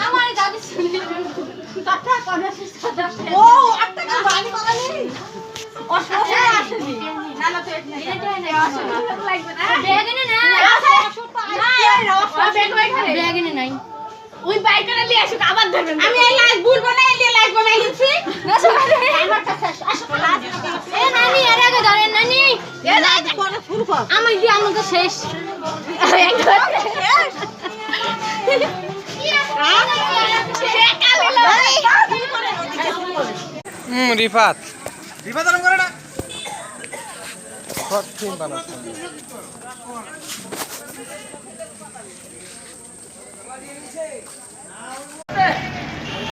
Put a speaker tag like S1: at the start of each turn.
S1: আমার দাদি শুনি কথা কোন ও একটা বাড়ি করা নেই অসুবিধা আসেনি না না তো এটা নেই অসুবিধা লাগবে না ব্যাগ এনে না ব্যাগ এনে নাই ওই বাইকটা নিয়ে আসুক আবার ধরবেন আমি এই লাইট ভুলবো না এই লাইট বানাই দিছি না সকালে আমার কাছে আসো এ নানি এর আগে ধরেন নানি এ লাইট পরে শুরু কর আমার দি আমাকে শেষ
S2: রিফাত
S3: রিফাত আরম করে না
S2: শর্ট ফিল্ম বানাচ্ছে